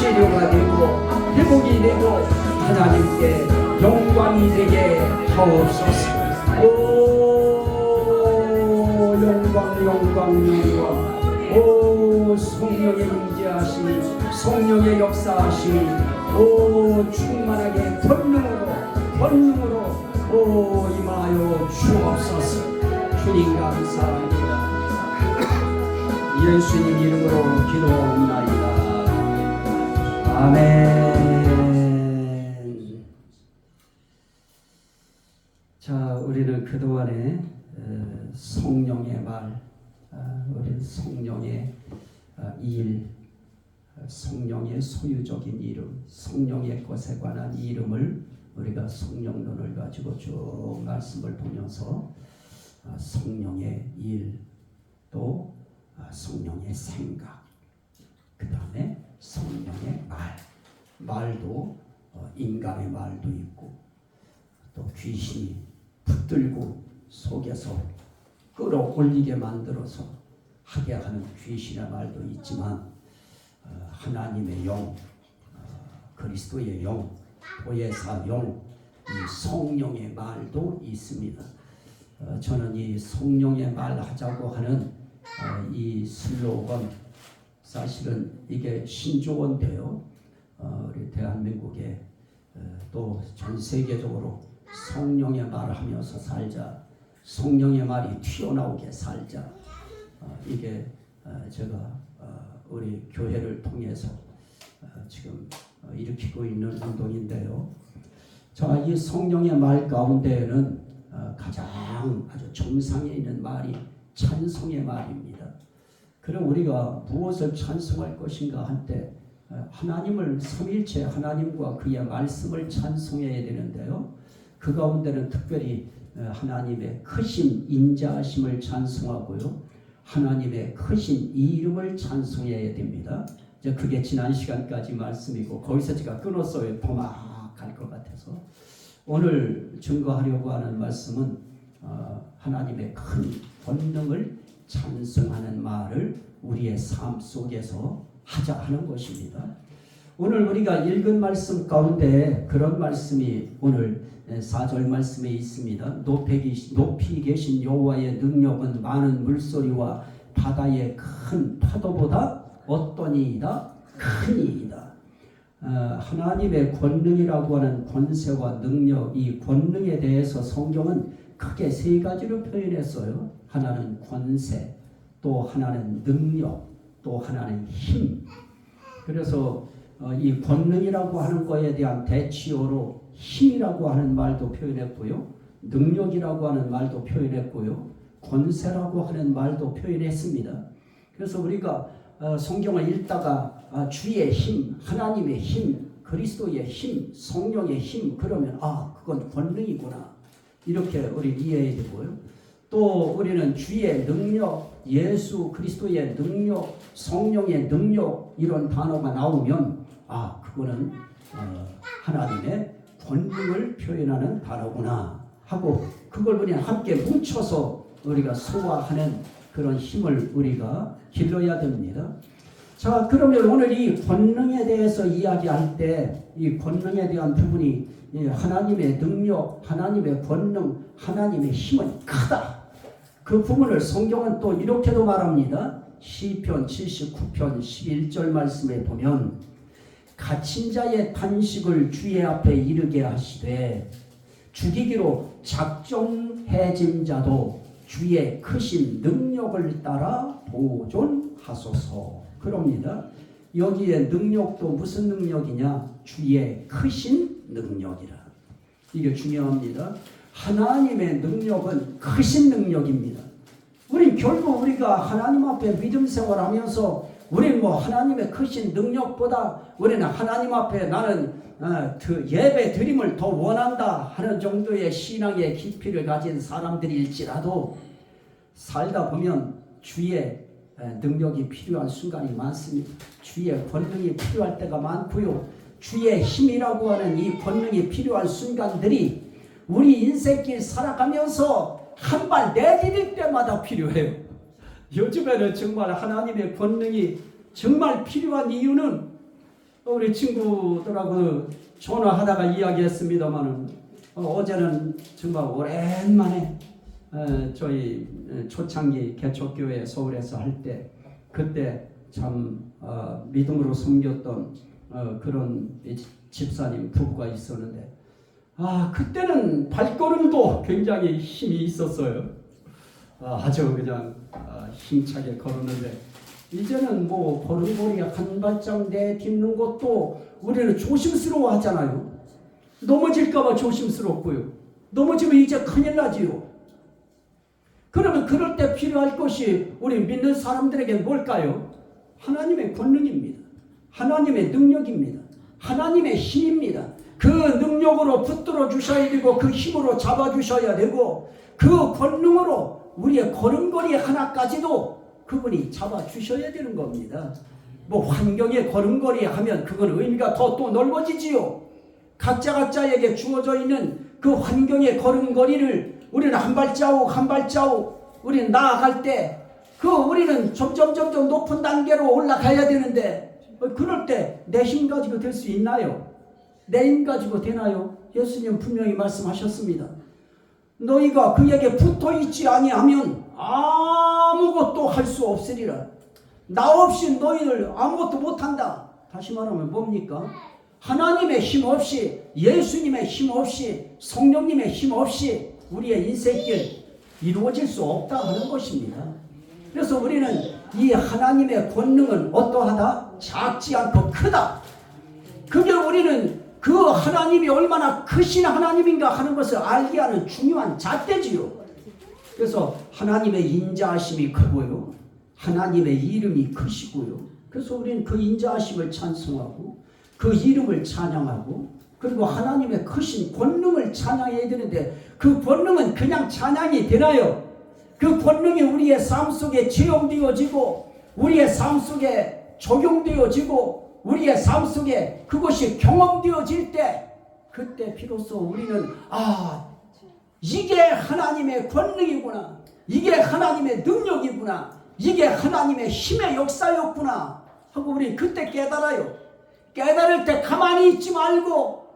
치료가 되고 회복이 되고 하나님께 영광이 되게 하옵소서. 오 영광 영광 영광. 오 성령의 임재하심이 성령의 역사하심이 오 충만하게 권능으로 오 임하여 주옵소서. 주님 감사합니다. 예수님 이름으로 기도합나이다. 아멘. 자, 우리는 그동안에 성령의 말, 우리 성령의 일, 성령의 소유적인 이름, 성령의 것에 관한 이름을 우리가 성령론을 가지고 쭉 말씀을 보면서 성령의 일, 또 성령의 생각, 그 다음에 성령의 말도 인간의 말도 있고 또 귀신이 붙들고 속에서 끌어올리게 만들어서 하게 하는 귀신의 말도 있지만 하나님의 영, 그리스도의 영, 보혜사 영, 이 성령의 말도 있습니다. 저는 이 성령의 말 하자고 하는 이 슬로건, 사실은 이게 신조어인데요. 우리 대한민국에 또 전 세계적으로 성령의 말을 하면서 살자, 성령의 말이 튀어나오게 살자, 이게 제가 우리 교회를 통해서 지금 일으키고 있는 운동인데요. 자, 이 성령의 말 가운데에는 가장 아주 정상에 있는 말이 찬송의 말입니다. 그럼 우리가 무엇을 찬송할 것인가 할 때 하나님을, 삼위일체 하나님과 그의 말씀을 찬송해야 되는데요. 그 가운데는 특별히 하나님의 크신 인자하심을 찬송하고요, 하나님의 크신 이름을 찬송해야 됩니다. 이제 그게 지난 시간까지 말씀이고 거기서 제가 끊었어요. 도막할 것 같아서. 오늘 증거하려고 하는 말씀은 하나님의 큰 권능을 찬송하는 말을 우리의 삶 속에서 하자 하는 것입니다. 오늘 우리가 읽은 말씀 가운데 그런 말씀이 오늘 4절 말씀에 있습니다. 높이 계신 여호와의 능력은 많은 물소리와 바다의 큰 파도보다 어떠니이다? 크니이다. 하나님의 권능이라고 하는 권세와 능력, 이 권능에 대해서 성경은 크게 세 가지로 표현했어요. 하나는 권세, 또 하나는 능력, 또 하나는 힘. 그래서 이 권능이라고 하는 것에 대한 대치어로 힘이라고 하는 말도 표현했고요, 능력이라고 하는 말도 표현했고요, 권세라고 하는 말도 표현했습니다. 그래서 우리가 성경을 읽다가 주의 힘, 하나님의 힘, 그리스도의 힘, 성령의 힘, 그러면 그건 권능이구나, 이렇게 우리 이해해야 되고요. 또 우리는 주의 능력, 예수 그리스도의 능력, 성령의 능력, 이런 단어가 나오면 그거는 하나님의 권능을 표현하는 단어구나 하고, 그걸 그냥 함께 뭉쳐서 우리가 소화하는 그런 힘을 우리가 길러야 됩니다. 자, 그러면 오늘 이 권능에 대해서 이야기할 때 이 권능에 대한 부분이 하나님의 능력, 하나님의 권능, 하나님의 힘은 크다. 그 부분을 성경은 또 이렇게도 말합니다. 시편 79편 11절 말씀에 보면 갇힌 자의 탄식을 주의 앞에 이르게 하시되 죽이기로 작정해진 자도 주의 크신 능력을 따라 보존하소서. 그럽니다. 여기에 능력도 무슨 능력이냐? 주의 크신 능력이라. 이게 중요합니다. 하나님의 능력은 크신 능력입니다. 우린 결국 우리가 하나님 앞에 믿음 생활하면서 우리는 하나님의 크신 능력보다 우리는 하나님 앞에 나는 그 예배 드림을 더 원한다 하는 정도의 신앙의 깊이를 가진 사람들일지라도 살다 보면 주의 능력이 필요한 순간이 많습니다. 주의 권능이 필요할 때가 많고요, 주의 힘이라고 하는 이 권능이 필요한 순간들이 우리 인생길 살아가면서 한 발 내디딜 때마다 필요해요. 요즘에는 정말 하나님의 권능이 정말 필요한 이유는 우리 친구들하고 전화하다가 이야기했습니다마는 어제는 정말 오랜만에 저희 초창기 개척교회 서울에서 할 때 그때 참 믿음으로 섬겼던 그런 집사님 부부가 있었는데 그때는 발걸음도 굉장히 힘이 있었어요. 아주 그냥 힘차게 걸었는데 이제는 뭐 걸음걸이 한 발짝 내딛는 것도 우리는 조심스러워 하잖아요. 넘어질까봐 조심스럽고요. 넘어지면 이제 큰일 나지요. 그러면 그럴 때 필요할 것이 우리 믿는 사람들에게 뭘까요? 하나님의 권능입니다. 하나님의 능력입니다. 하나님의 힘입니다. 그 능력으로 붙들어 주셔야 되고 그 힘으로 잡아 주셔야 되고 그 권능으로 우리의 걸음걸이 하나까지도 그분이 잡아 주셔야 되는 겁니다. 뭐 환경에 걸음걸이 하면 그건 의미가 또 넓어지지요. 각자에게 주어져 있는 그 환경의 걸음걸이를 우리는 한 발자국 한 발자국 우리는 나아갈 때 우리는 점점 높은 단계로 올라가야 되는데 그럴 때 내 힘 가지고 될 수 있나요? 내 힘 가지고 되나요? 예수님 분명히 말씀하셨습니다. 너희가 그에게 붙어있지 아니하면 아무것도 할 수 없으리라. 나 없이 너희들 아무것도 못한다. 다시 말하면 뭡니까? 하나님의 힘 없이, 예수님의 힘 없이, 성령님의 힘 없이 우리의 인생길 이루어질 수 없다 하는 것입니다. 그래서 우리는 이 하나님의 권능은 어떠하다? 작지 않고 크다. 그게 우리는 그 하나님이 얼마나 크신 하나님인가 하는 것을 알게 하는 중요한 잣대지요. 그래서 하나님의 인자하심이 크고요. 하나님의 이름이 크시고요. 그래서 우리는 그 인자하심을 찬송하고 그 이름을 찬양하고 그리고 하나님의 크신 권능을 찬양해야 되는데 그 권능은 그냥 찬양이 되나요? 그 권능이 우리의 삶 속에 체험되어지고 우리의 삶 속에 적용되어지고 우리의 삶 속에 그것이 경험되어질 때 그때 비로소 우리는 이게 하나님의 권능이구나. 이게 하나님의 능력이구나. 이게 하나님의 힘의 역사였구나 하고 우리는 그때 깨달아요. 깨달을 때 가만히 있지 말고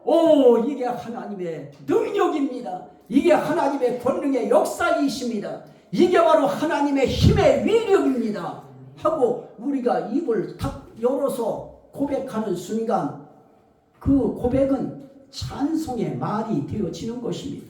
이게 하나님의 능력입니다. 이게 하나님의 권능의 역사이십니다. 이게 바로 하나님의 힘의 위력입니다 하고 우리가 입을 탁 열어서 고백하는 순간 그 고백은 찬송의 말이 되어지는 것입니다.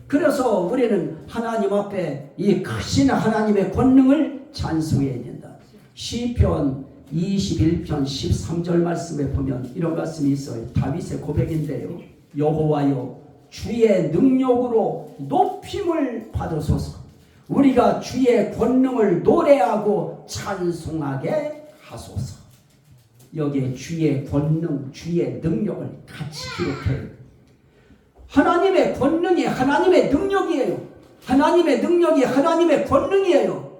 그래서 우리는 하나님 앞에 이 크신 하나님의 권능을 찬송해야 된다. 시편 21편 13절 말씀에 보면 이런 말씀이 있어요. 다윗의 고백인데요. 여호와여 주의 능력으로 높임을 받으소서. 우리가 주의 권능을 노래하고 찬송하게 하소서. 여기에 주의 권능, 주의 능력을 같이 기록해요. 하나님의 권능이 하나님의 능력이에요. 하나님의 능력이 하나님의 권능이에요.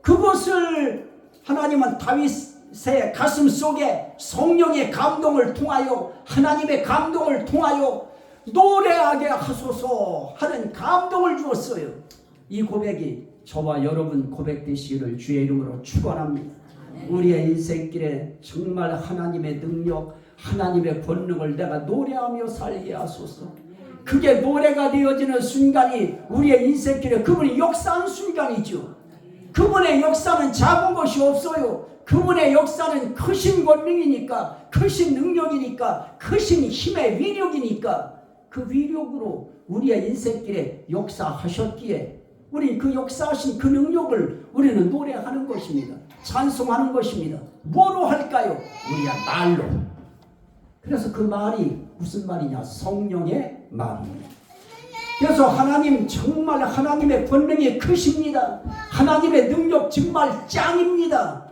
그것을 하나님은 다윗의 가슴 속에 성령의 감동을 통하여 하나님의 감동을 통하여 노래하게 하소서 하는 감동을 주었어요. 이 고백이 저와 여러분 고백되시기를 주의 이름으로 축원합니다. 우리의 인생길에 정말 하나님의 능력, 하나님의 권능을 내가 노래하며 살게 하소서. 그게 노래가 되어지는 순간이 우리의 인생길에 그분이 역사한 순간이죠. 그분의 역사는 작은 것이 없어요. 그분의 역사는 크신 권능이니까, 크신 능력이니까, 크신 힘의 위력이니까 그 위력으로 우리의 인생길에 역사하셨기에 우리 그 역사하신 그 능력을 우리는 노래하는 것입니다. 찬송하는 것입니다. 뭐로 할까요? 우리의 말로. 그래서 그 말이 무슨 말이냐? 성령의 말입니다. 그래서 하나님 정말 하나님의 권능이 크십니다. 하나님의 능력 정말 짱입니다.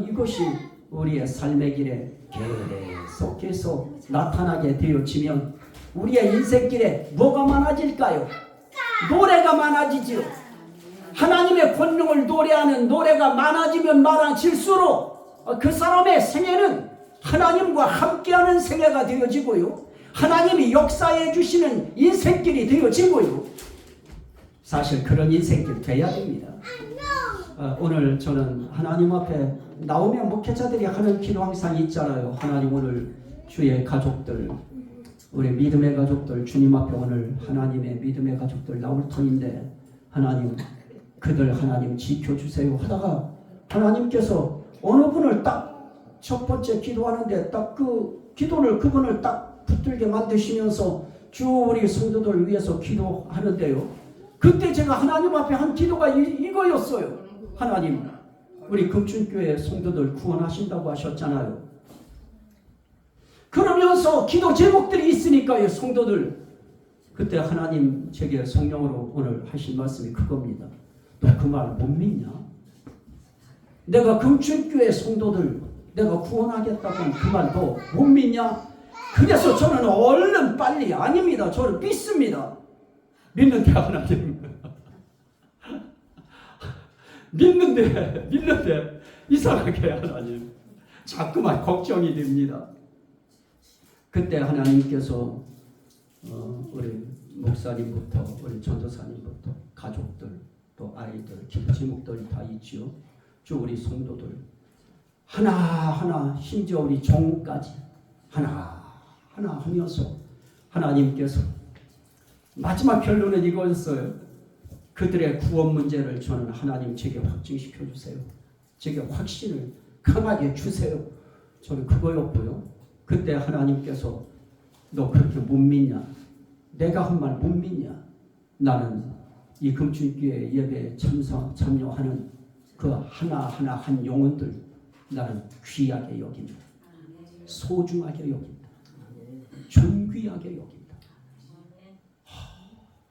이것이 우리의 삶의 길에 계속 나타나게 되어지면 우리의 인생길에 뭐가 많아질까요? 노래가 많아지죠. 하나님의 권능을 노래하는 노래가 많아지면 많아질수록 그 사람의 생애는 하나님과 함께하는 생애가 되어지고요. 하나님이 역사해 주시는 인생길이 되어지고요. 사실 그런 인생길 돼야 됩니다. 오늘 저는 하나님 앞에 나오면 목회자들이 하는 기도 항상 있잖아요. 하나님 오늘 주의 가족들, 우리 믿음의 가족들 주님 앞에 오늘 하나님의 믿음의 가족들 나올 터인데 하나님 그들 하나님 지켜주세요 하다가 하나님께서 어느 분을 딱 첫 번째 기도하는데 딱 그 기도를 그분을 딱 붙들게 만드시면서 주 우리 성도들 위해서 기도하는데요. 그때 제가 하나님 앞에 한 기도가 이거였어요. 하나님 우리 금춘교회 성도들 구원하신다고 하셨잖아요. 그러면서 기도 제목들이 있으니까요. 성도들 그때 하나님 제게 성령으로 오늘 하신 말씀이 그겁니다. 너 그 말 못 믿냐? 내가 금춘교회 성도들 내가 구원하겠다고 한 그 말 너 못 믿냐? 그래서 저는 얼른 빨리 아닙니다. 저를 믿습니다. 믿는데 하나님 믿는데 이상하게 하나님 자꾸만 걱정이 됩니다. 그때 하나님께서 우리 목사님부터 우리 전도사님부터 가족들 또 아이들 기도 제목들이 다 있지요. 주 우리 성도들 하나하나 심지어 우리 종까지 하나하나 하면서 하나님께서 마지막 결론은 이거였어요. 그들의 구원 문제를 저는 하나님 제게 확증시켜 주세요. 제게 확신을 강하게 주세요. 저는 그거였고요. 그때 하나님께서 너 그렇게 못 믿냐? 내가 한 말 못 믿냐? 나는 이 금춘교회 예배에 참여하는 그 하나하나 한 영혼들 나는 귀하게 여긴다. 소중하게 여긴다. 존귀하게 여긴다.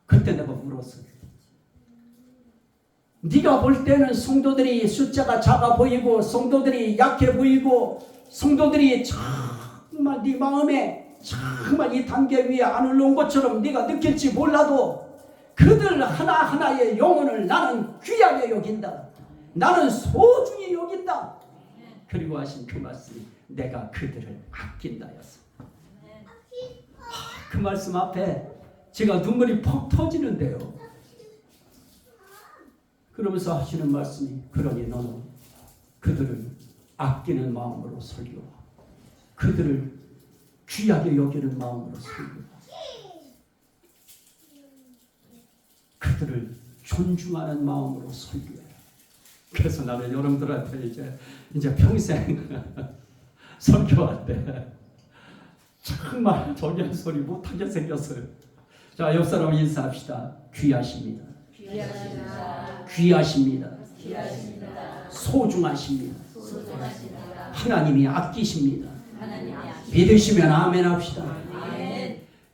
그때 내가 물었어요. 네가 볼 때는 성도들이 숫자가 작아 보이고 성도들이 약해 보이고 성도들이 정말 네 마음에 정말 이 단계 위에 안 올라온 것처럼 네가 느낄지 몰라도 그들 하나하나의 영혼을 나는 귀하게 여긴다. 나는 소중히 여긴다. 그리고 하신 그 말씀이 내가 그들을 아낀다였어. 그 말씀 앞에 제가 눈물이 퍽 터지는데요. 그러면서 하시는 말씀이 그러니 너는 그들을 아끼는 마음으로 설교하고 그들을 귀하게 여기는 마음으로 설교하고 그들을 존중하는 마음으로 설교해라. 그래서 나는 여러분들한테 이제 평생 설교할 때 정말 저기한 소리 못하게 생겼어요. 자, 옆 사람 인사합시다. 귀하십니다. 귀하십니다. 소중하십니다. 하나님이 아끼십니다. 믿으시면 아멘 합시다.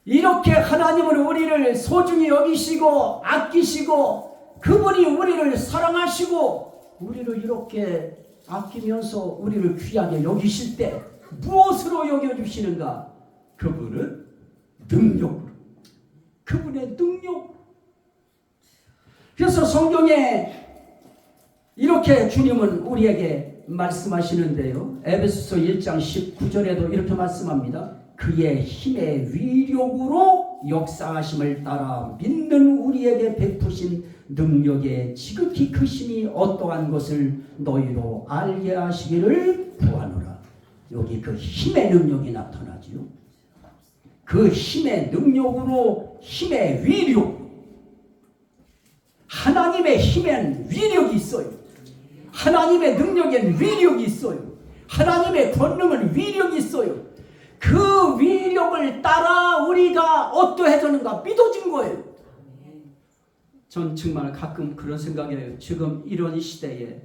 이렇게 하나님은 우리를 소중히 여기시고 아끼시고 그분이 우리를 사랑하시고 우리를 이렇게 아끼면서 우리를 귀하게 여기실 때 무엇으로 여겨주시는가? 그분은 능력으로. 그분의 능력. 그래서 성경에 이렇게 주님은 우리에게 말씀하시는데요. 에베소서 1장 19절에도 이렇게 말씀합니다. 그의 힘의 위력으로 역사하심을 따라 믿는 우리에게 베푸신 능력의 지극히 크심이 어떠한 것을 너희로 알게 하시기를 구하노라. 여기 그 힘의 능력이 나타나지요. 그 힘의 능력으로 힘의 위력. 하나님의 힘엔 위력이 있어요. 하나님의 능력엔 위력이 있어요. 하나님의 권능은 위력이 있어요. 그 위력을 따라 우리가 어떠해졌는가 믿어진 거예요. 전 정말 가끔 그런 생각이에요. 지금 이런 시대에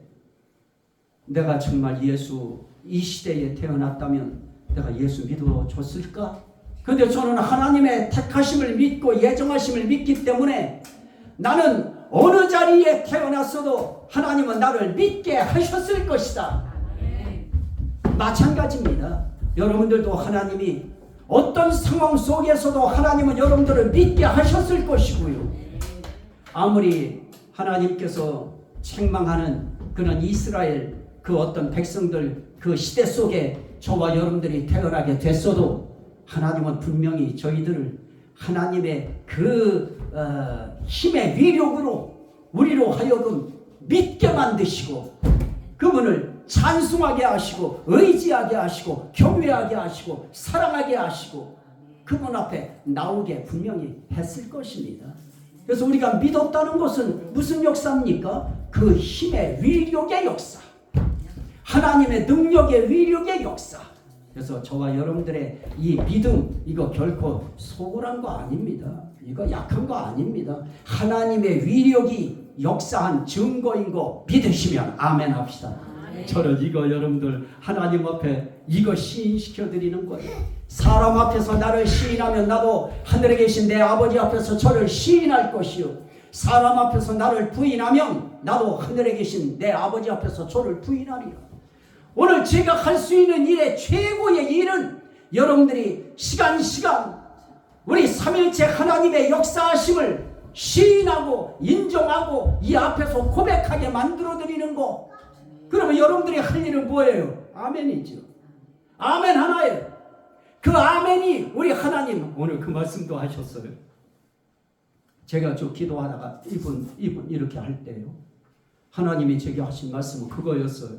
내가 정말 예수 이 시대에 태어났다면 내가 예수 믿어줬을까? 근데 저는 하나님의 택하심을 믿고 예정하심을 믿기 때문에 나는 어느 자리에 태어났어도 하나님은 나를 믿게 하셨을 것이다. 마찬가지입니다. 여러분들도 하나님이 어떤 상황 속에서도 하나님은 여러분들을 믿게 하셨을 것이고요. 아무리 하나님께서 책망하는 그런 이스라엘 그 어떤 백성들 그 시대 속에 저와 여러분들이 태어나게 됐어도 하나님은 분명히 저희들을 하나님의 그 힘의 위력으로 우리로 하여금 믿게 만드시고 그분을 찬송하게 하시고 의지하게 하시고 경외하게 하시고 사랑하게 하시고 그분 앞에 나오게 분명히 했을 것입니다. 그래서 우리가 믿었다는 것은 무슨 역사입니까? 그 힘의 위력의 역사, 하나님의 능력의 위력의 역사. 그래서 저와 여러분들의 이 믿음, 이거 결코 소홀한 거 아닙니다. 이거 약한 거 아닙니다. 하나님의 위력이 역사한 증거인 거 믿으시면 아멘 합시다. 저는 이거 여러분들 하나님 앞에 이거 시인시켜 드리는 거예요. 사람 앞에서 나를 시인하면 나도 하늘에 계신 내 아버지 앞에서 저를 시인할 것이요, 사람 앞에서 나를 부인하면 나도 하늘에 계신 내 아버지 앞에서 저를 부인하리라. 오늘 제가 할 수 있는 일의 최고의 일은 여러분들이 시간 우리 삼일체 하나님의 역사하심을 시인하고 인정하고 이 앞에서 고백하게 만들어드리는 거. 그러면 여러분들이 할 일은 뭐예요? 아멘이죠. 아멘 하나예요. 그 아멘이 우리 하나님 오늘 그 말씀도 하셨어요. 제가 저 기도하다가 이분 이렇게 할 때요, 하나님이 제게 하신 말씀은 그거였어요.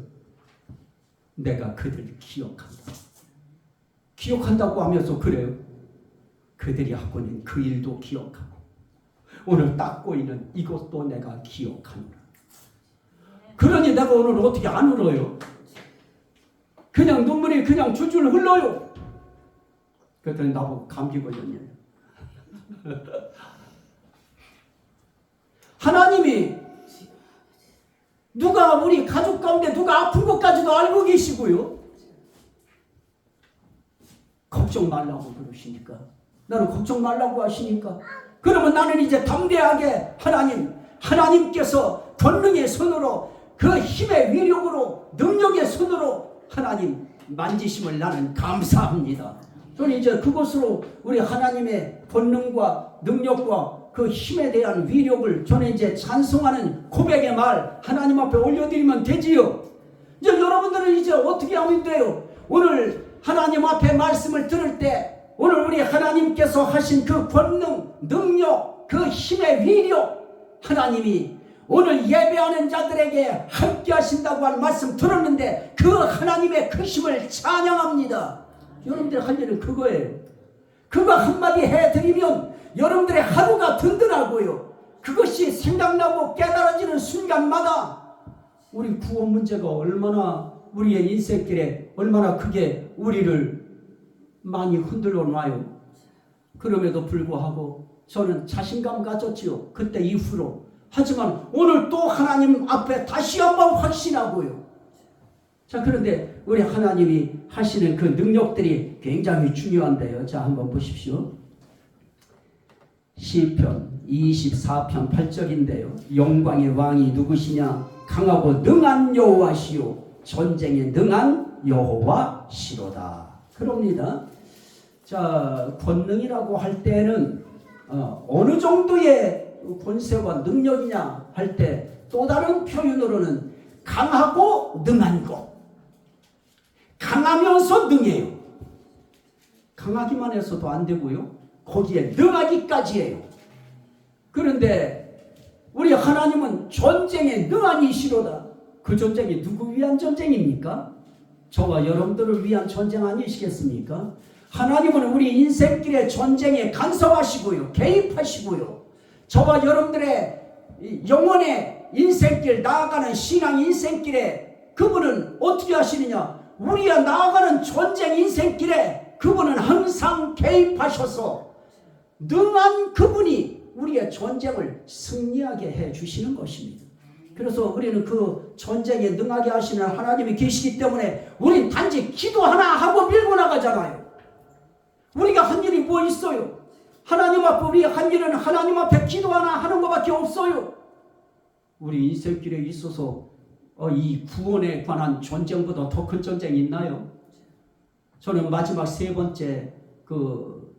내가 그들을 기억한다. 기억한다고 하면서 그래요. 그들이 하고 있는 그 일도 기억하고 오늘 닦고 있는 이것도 내가 기억하노라. 그러니 내가 오늘 어떻게 안 울어요? 그냥 눈물이 그냥 줄줄 흘러요. 그랬더니 나보고 감기 걸렸냐. 하나님이 누가 우리 가족 가운데 누가 아픈 것까지도 알고 계시고요. 걱정 말라고 그러시니까, 나는 걱정 말라고 하시니까, 그러면 나는 이제 담대하게 하나님께서 권능의 손으로 그 힘의 위력으로 능력의 손으로 하나님 만지심을 나는 감사합니다. 저는 이제 그것으로 우리 하나님의 권능과 능력과 그 힘에 대한 위력을 저는 이제 찬송하는 고백의 말 하나님 앞에 올려드리면 되지요. 이제 여러분들은 이제 어떻게 하면 돼요? 오늘 하나님 앞에 말씀을 들을 때 오늘 우리 하나님께서 하신 그 권능, 능력, 그 힘의 위력, 하나님이 오늘 예배하는 자들에게 함께 하신다고 하는 말씀 들었는데 그 하나님의 크심을 찬양합니다. 여러분들 할 일은 그거예요. 그거 한마디 해드리면 여러분들의 하루가 든든하고요, 그것이 생각나고 깨달아지는 순간마다 우리 구원 문제가 얼마나 우리의 인생길에 얼마나 크게 우리를 많이 흔들어 놔요. 그럼에도 불구하고 저는 자신감 가졌지요, 그때 이후로. 하지만 오늘 또 하나님 앞에 다시 한번 확신하고요. 자, 그런데 우리 하나님이 하시는 그 능력들이 굉장히 중요한데요. 자, 한번 보십시오. 시편 24편 8절인데요. 영광의 왕이 누구시냐? 강하고 능한 여호와시요 전쟁에 능한 여호와시로다. 그럽니다. 자, 권능이라고 할 때는 어느 정도의 권세와 능력이냐 할 때 또 다른 표현으로는 강하고 능한 것. 강하면서 능해요. 강하기만 해서도 안 되고요, 거기에 능하기까지 해요. 그런데 우리 하나님은 전쟁에 능한 이시로다. 그 전쟁이 누구 위한 전쟁입니까? 저와 여러분들을 위한 전쟁 아니시겠습니까? 하나님은 우리 인생길의 전쟁에 간섭하시고요, 개입하시고요, 저와 여러분들의 영혼의 인생길, 나아가는 신앙 인생길에 그분은 어떻게 하시느냐? 우리가 나아가는 전쟁 인생길에 그분은 항상 개입하셔서 능한 그분이 우리의 전쟁을 승리하게 해주시는 것입니다. 그래서 우리는 그 전쟁에 능하게 하시는 하나님이 계시기 때문에 우린 단지 기도 하나 하고 밀고 나가잖아요. 우리가 한 일이 뭐 있어요? 하나님 앞에 우리 한 일은 하나님 앞에 기도 하나 하는 것밖에 없어요. 우리 인생길에 있어서 이 구원에 관한 전쟁보다 더 큰 전쟁이 있나요? 저는 마지막 세 번째 그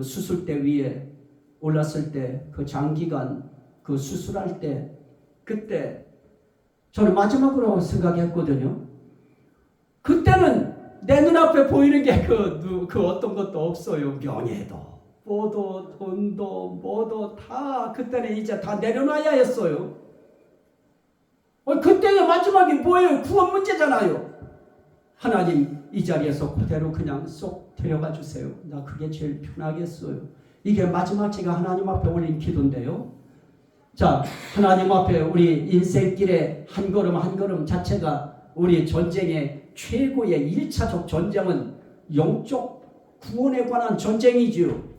수술대 위에 올랐을 때, 그 장기간 그 수술할 때, 그때 저는 마지막으로 생각했거든요. 그때는 내 눈앞에 보이는 게 그 어떤 것도 없어요. 명예도, 뭐도, 돈도, 뭐도 다 그때는 이제 다 내려놔야 했어요. 그때의 마지막이 뭐예요? 구원 문제잖아요. 하나님 이 자리에서 그대로 그냥 쏙 데려가 주세요. 나 그게 제일 편하겠어요. 이게 마지막 제가 하나님 앞에 올린 기도인데요. 자, 하나님 앞에 우리 인생길의 한 걸음 한 걸음 자체가 우리 전쟁의 최고의 1차적 전쟁은 영적 구원에 관한 전쟁이지요.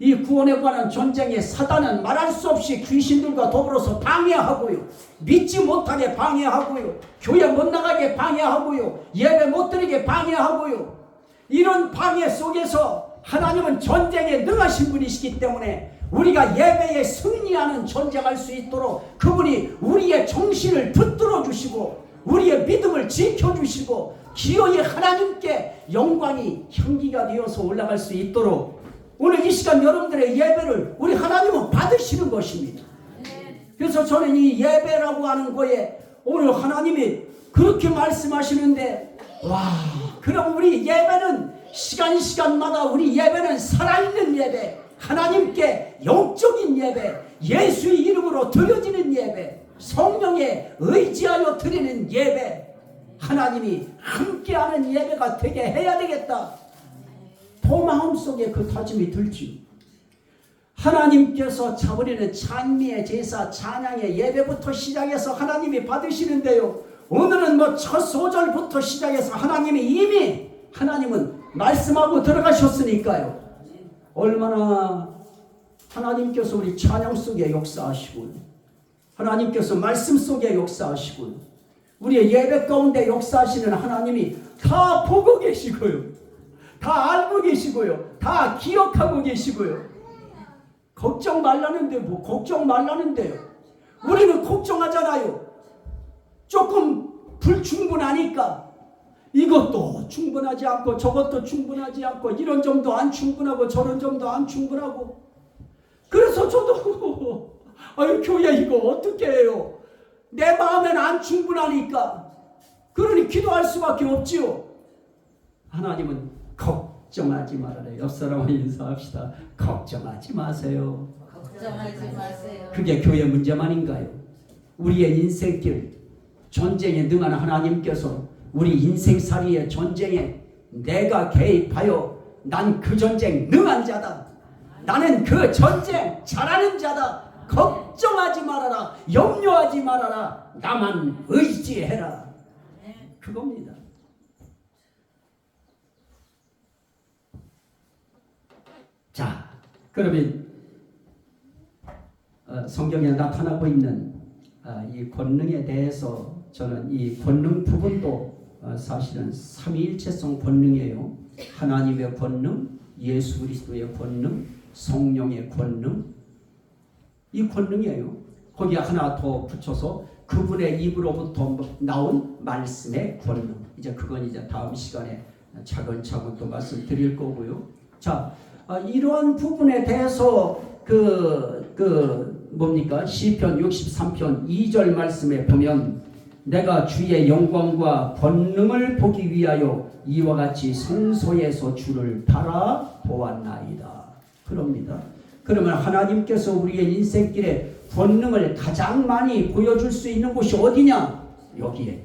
이 구원에 관한 전쟁에 사단은 말할 수 없이 귀신들과 더불어서 방해하고요. 믿지 못하게 방해하고요. 교회 못 나가게 방해하고요. 예배 못 드리게 방해하고요. 이런 방해 속에서 하나님은 전쟁에 능하신 분이시기 때문에 우리가 예배에 승리하는 전쟁할 수 있도록 그분이 우리의 정신을 붙들어 주시고 우리의 믿음을 지켜주시고 기어이 하나님께 영광이 향기가 되어서 올라갈 수 있도록 오늘 이 시간 여러분들의 예배를 우리 하나님은 받으시는 것입니다. 그래서 저는 이 예배라고 하는 거에 오늘 하나님이 그렇게 말씀하시는데 그럼 우리 예배는 시간마다 우리 예배는 살아있는 예배, 하나님께 영적인 예배, 예수의 이름으로 드려지는 예배, 성령에 의지하여 드리는 예배, 하나님이 함께하는 예배가 되게 해야 되겠다. 더 마음속에 그 다짐이 들지요. 하나님께서 차버리는 찬미의 제사, 찬양의 예배부터 시작해서 하나님이 받으시는데요. 오늘은 첫 소절부터 시작해서 하나님이 이미 하나님은 말씀하고 들어가셨으니까요. 얼마나 하나님께서 우리 찬양 속에 역사하시고 하나님께서 말씀 속에 역사하시고 우리의 예배 가운데 역사하시는 하나님이 다 보고 계시고요. 다 알고 계시고요. 다 기억하고 계시고요. 걱정 말라는데 뭐 걱정 말라는데요. 우리는 걱정하잖아요. 조금 불충분하니까 이것도 충분하지 않고 저것도 충분하지 않고 이런 점도 안 충분하고 저런 점도 안 충분하고 그래서 저도 교회 이거 어떻게 해요? 내 마음에는 안 충분하니까 그러니 기도할 수밖에 없지요. 하나님은 걱정하지 말아요. 옆 사람과 인사합시다. 걱정하지 마세요. 걱정하지 마세요. 그게 교회 문제만인가요? 우리의 인생길 전쟁에 능한 하나님께서 우리 인생살이의 전쟁에 내가 개입하여 난 그 전쟁 능한 자다. 나는 그 전쟁 잘하는 자다. 걱정하지 말아라. 염려하지 말아라. 나만 의지해라. 그겁니다. 자, 그러면 성경에 나타나고 있는 이 권능에 대해서 저는 이 권능 부분도 사실은 삼위일체성 권능이에요. 하나님의 권능, 예수 그리스도의 권능, 성령의 권능, 이 권능이에요. 거기에 하나 더 붙여서 그분의 입으로부터 나온 말씀의 권능. 이제 그건 이제 다음 시간에 차근차근 또 말씀드릴 거고요. 자, 이러한 부분에 대해서 뭡니까? 시편 63편 2절 말씀에 보면 내가 주의 영광과 권능을 보기 위하여 이와 같이 성소에서 주를 바라보았나이다. 그럽니다. 그러면 하나님께서 우리의 인생길에 권능을 가장 많이 보여줄 수 있는 곳이 어디냐? 여기에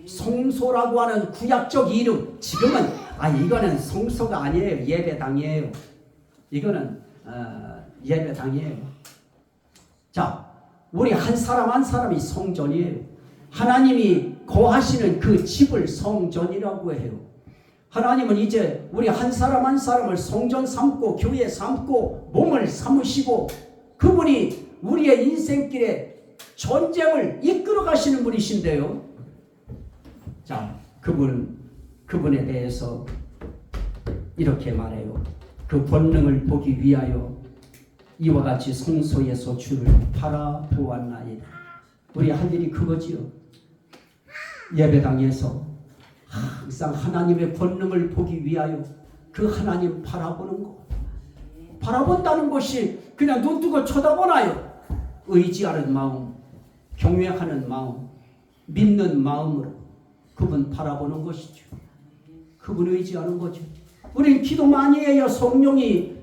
성소라고 하는 구약적 이름. 지금은 이거는 성소가 아니에요. 예배당이에요. 이거는 예배당이에요. 자, 우리 한 사람 한 사람이 성전이에요. 하나님이 거하시는 그 집을 성전이라고 해요. 하나님은 이제 우리 한 사람 한 사람을 성전 삼고 교회 삼고 몸을 삼으시고 그분이 우리의 인생길에 전쟁을 이끌어 가시는 분이신데요. 자, 그분에 대해서 이렇게 말해요. 그 권능을 보기 위하여 이와 같이 성소에서 주를 바라보았나이다. 우리 할 일이 그거지요. 예배당에서 항상 하나님의 권능을 보기 위하여 그 하나님 바라보는 것. 바라본다는 것이 그냥 눈 뜨고 쳐다보나요? 의지하는 마음, 경외하는 마음, 믿는 마음으로 그분 바라보는 것이죠. 그분 의지하는 거죠. 우리는 기도 많이 해요. 성령에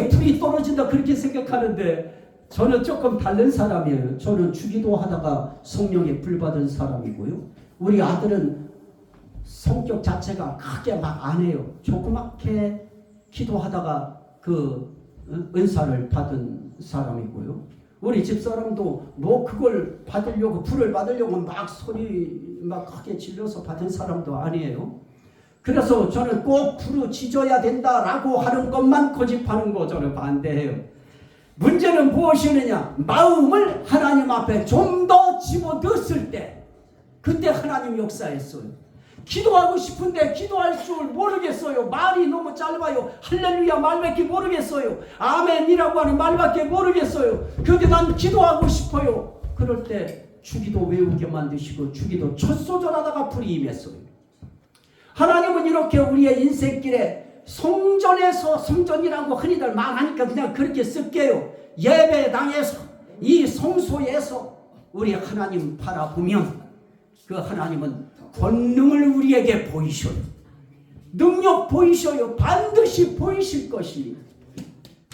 불이 떨어진다 그렇게 생각하는데 저는 조금 다른 사람이에요. 저는 주기도 하다가 성령에 불받은 사람이고요. 우리 아들은 성격 자체가 크게 막 안 해요. 조그맣게 기도하다가 그 은사를 받은 사람이고요. 우리 집사람도 뭐 그걸 받으려고, 불을 받으려고 막 소리 막 크게 질러서 받은 사람도 아니에요. 그래서 저는 꼭 부르짖어야 된다라고 하는 것만 고집하는 거 저는 반대해요. 문제는 무엇이느냐? 마음을 하나님 앞에 좀 더 집어넣었을 때, 그때 하나님 역사했어요. 기도하고 싶은데 기도할 줄 모르겠어요. 말이 너무 짧아요. 할렐루야 말밖에 모르겠어요. 아멘이라고 하는 말밖에 모르겠어요. 그런데 난 기도하고 싶어요. 그럴 때 주기도 외우게 만드시고 주기도 첫 소절하다가 불이 임했어요. 하나님은 이렇게 우리의 인생길에 성전에서, 성전이라고 흔히들 말하니까 그냥 그렇게 쓸게요. 예배당에서, 이 성소에서 우리 하나님 바라보면 그 하나님은 권능을 우리에게 보이셔요. 능력 보이셔요. 반드시 보이실 것입니다.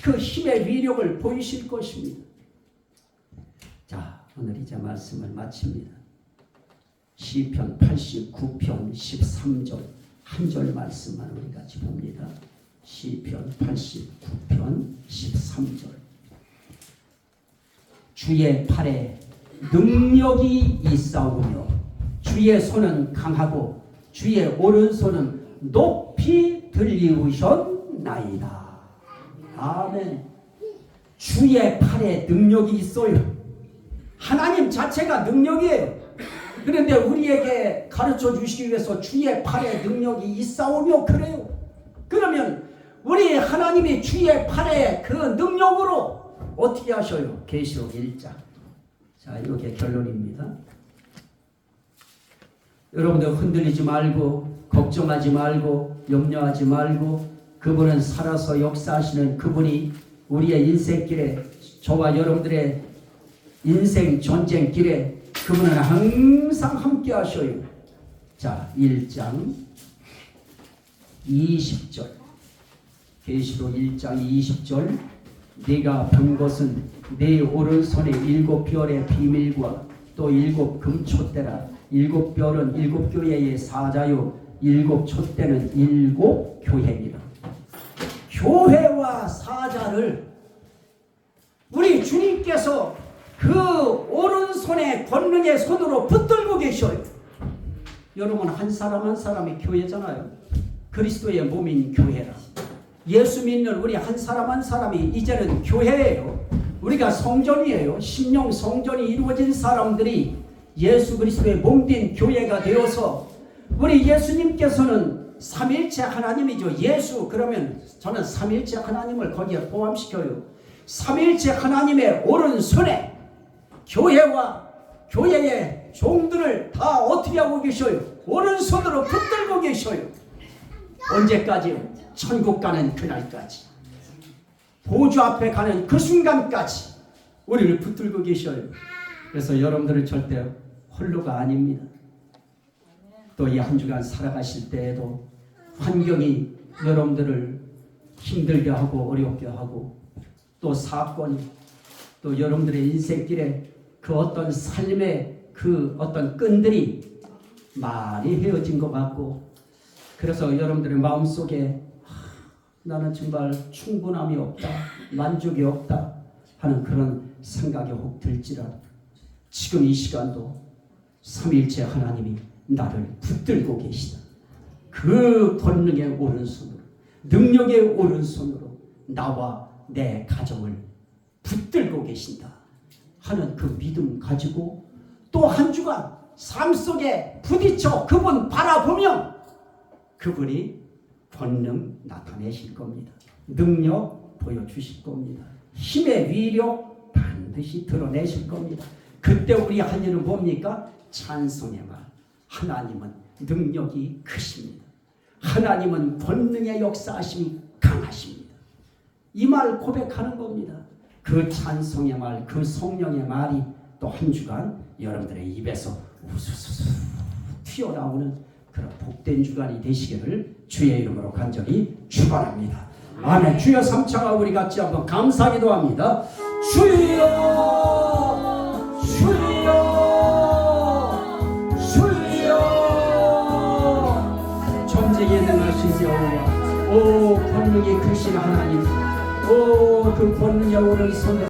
그 힘의 위력을 보이실 것입니다. 자, 오늘 이제 말씀을 마칩니다. 시편 89편 13절 한 절 말씀만 우리 같이 봅니다. 시편 89편 13절. 주의 팔에 능력이 있사오며 주의 손은 강하고 주의 오른손은 높이 들리우셨나이다. 아멘. 주의 팔에 능력이 있어요. 하나님 자체가 능력이에요. 그런데 우리에게 가르쳐 주시기 위해서 주의 팔에 능력이 있사오며 그래요. 그러면 우리 하나님이 주의 팔에 그 능력으로 어떻게 하셔요? 계시록 1장. 자, 이게 결론입니다. 여러분들 흔들리지 말고 걱정하지 말고 염려하지 말고, 그분은 살아서 역사하시는 그분이 우리의 인생길에, 저와 여러분들의 인생 전쟁길에 그분은 항상 함께 하셔요. 자, 1장 20절. 계시록 1장 20절. 네가 본 것은 네 오른손에 7별의 비밀과 또 7 금촛대라. 7별은 7 교회의 사자요 7 촛대는 7 교회니라. 교회와 사자를 우리 주님께서 그 오른손에 권능의 손으로 붙들고 계셔요. 여러분, 한 사람 한 사람이 교회잖아요. 그리스도의 몸인 교회라. 예수 믿는 우리 한 사람 한 사람이 이제는 교회예요. 우리가 성전이에요. 심령 성전이 이루어진 사람들이 예수 그리스도의 몸된 교회가 되어서, 우리 예수님께서는 삼일체 하나님이죠. 예수 그러면 저는 삼일체 하나님을 거기에 포함시켜요. 삼일체 하나님의 오른손에 교회와 교회의 종들을 다 어떻게 하고 계셔요? 오른손으로 붙들고 계셔요. 언제까지요? 천국 가는 그날까지, 보좌 앞에 가는 그 순간까지 우리를 붙들고 계셔요. 그래서 여러분들은 절대 홀로가 아닙니다. 또 이 한 주간 살아가실 때에도 환경이 여러분들을 힘들게 하고 어렵게 하고, 또 사건이, 또 여러분들의 인생길에 그 어떤 삶의 그 어떤 끈들이 많이 헤어진 것 같고, 그래서 여러분들의 마음속에 나는 정말 충분함이 없다, 만족이 없다 하는 그런 생각이 혹 들지라도, 지금 이 시간도 삼일체 하나님이 나를 붙들고 계시다. 그 권능의 오른손으로, 능력의 오른손으로 나와 내 가정을 붙들고 계신다 하는 그 믿음 가지고 또 한 주간 삶 속에 부딪혀 그분 바라보면 그분이 권능 나타내실 겁니다. 능력 보여주실 겁니다. 힘의 위력 반드시 드러내실 겁니다. 그때 우리 할 일은 뭡니까? 찬송의 말. 하나님은 능력이 크십니다. 하나님은 권능의 역사하심이 강하십니다. 이 말 고백하는 겁니다. 그 찬송의 말, 그 성령의 말이 또 한 주간 여러분들의 입에서 우수수수 튀어나오는 그런 복된 주간이 되시기를 주의 이름으로 간절히 축원합니다. 아멘. 주여 삼창하고 우리 같이 한번 감사기도 합니다. 주여 주여 주여 전쟁에 능하신 여호와 오 권능이 크신 하나님 오 그 권능 여호를 손